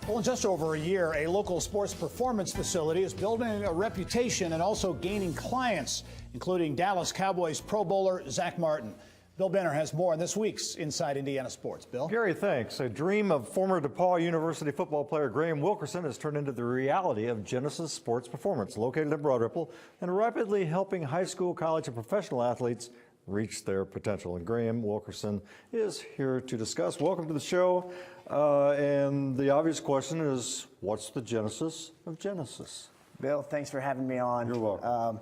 Well, in just over a year, a local sports performance facility is building a reputation and also gaining clients, including Dallas Cowboys Pro Bowler Zach Martin. Bill Benner has more on this week's Inside Indiana Sports. Bill? Gerry, thanks. A dream of former DePauw University football player Graham Wilkerson has turned into the reality of Genesis Sports Performance, located in Broad Ripple, and rapidly helping high school, college, and professional athletes reach their potential. And Graham Wilkerson is here to discuss. Welcome to the show. And the obvious question is, what's the genesis of Genesis? Bill, thanks for having me on. You're welcome.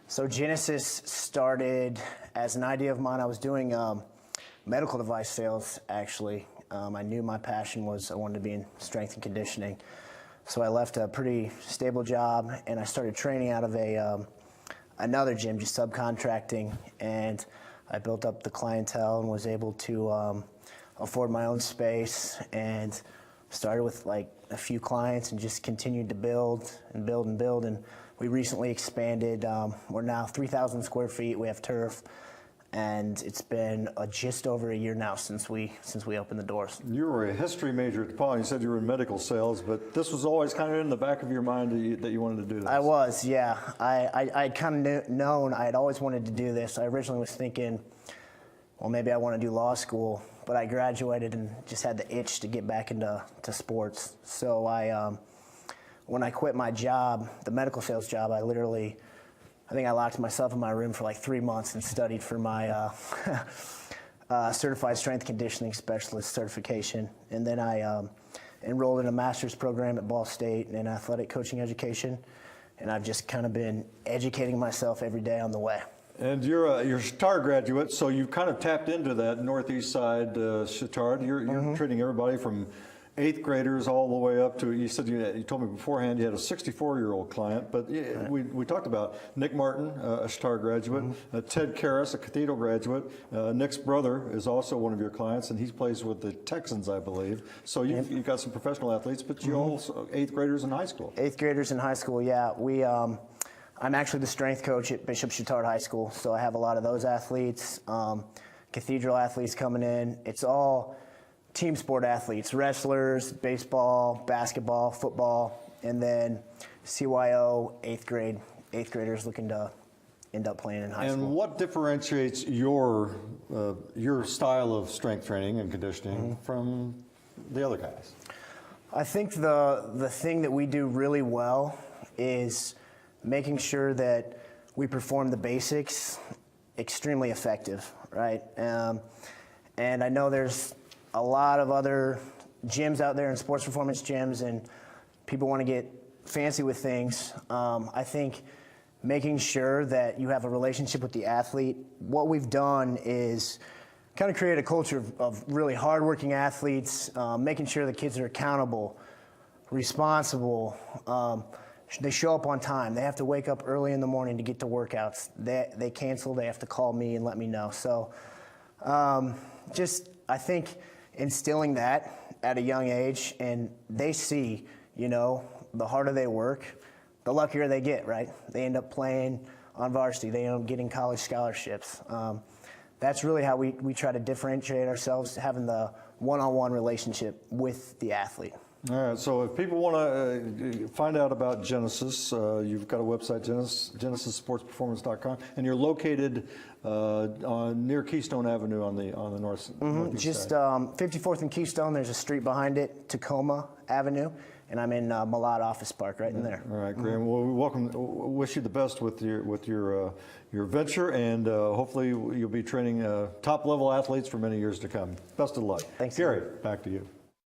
So Genesis started as an idea of mine. I was doing medical device sales, actually. I knew my passion was I wanted to be in strength and conditioning. So I left a pretty stable job, and I started training out of another gym, just subcontracting. And I built up the clientele and was able to afford my own space, and started with like a few clients and just continued to build and build and build. And we recently expanded. We're now 3,000 square feet. We have turf, and it's been just over a year now since we opened the doors. You were a history major at DePauw. You said you were in medical sales, but this was always kind of in the back of your mind that you wanted to do this. I was, yeah. I'd kind of known I had always wanted to do this. I originally was thinking, well, maybe I want to do law school, but I graduated and just had the itch to get back into sports. So when I quit my job, the medical sales job, I think I locked myself in my room for like 3 months and studied for my certified strength conditioning specialist certification. And then I enrolled in a master's program at Ball State in athletic coaching education. And I've just kind of been educating myself every day on the way. And you're a Chittard graduate, so you kind of tapped into that northeast side Chittard. You're treating everybody from 8th graders all the way up to, you said you told me beforehand you had a 64-year-old client, but we talked about Nick Martin, a Chittard graduate, Ted Karras, a Cathedral graduate. Nick's brother is also one of your clients, and he plays with the Texans, I believe. So you've got some professional athletes, but you also 8th graders in high school. 8th graders in high school, yeah. I'm actually the strength coach at Bishop Chittard High School, so I have a lot of those athletes, Cathedral athletes coming in. It's all team sport athletes, wrestlers, baseball, basketball, football, and then CYO, 8th graders looking to end up playing in high school. And what differentiates your style of strength training and conditioning from the other guys? I think the thing that we do really well is making sure that we perform the basics extremely effective, right? And I know there's a lot of other gyms out there in sports performance gyms, and people want to get fancy with things. I think making sure that you have a relationship with the athlete. What we've done is kind of create a culture of really hardworking athletes, making sure the kids are accountable, responsible. They show up on time. They have to wake up early in the morning to get to workouts. They cancel, they have to call me and let me know. So I think instilling that at a young age, and they see, the harder they work, the luckier they get, right? They end up playing on varsity. They end up getting college scholarships. That's really how we try to differentiate ourselves, having the one-on-one relationship with the athlete. All right, so if people want to find out about Genesis, you've got a website, GenesisSportsPerformance.com, and you're located near Keystone Avenue on the north. Just 54th and Keystone. There's a street behind it, Tacoma Avenue, and I'm in Malott Office Park, right in there. All right, Graham. Well, we wish you the best with your venture, and hopefully you'll be training top-level athletes for many years to come. Best of luck. Thanks, Gerry. Back to you.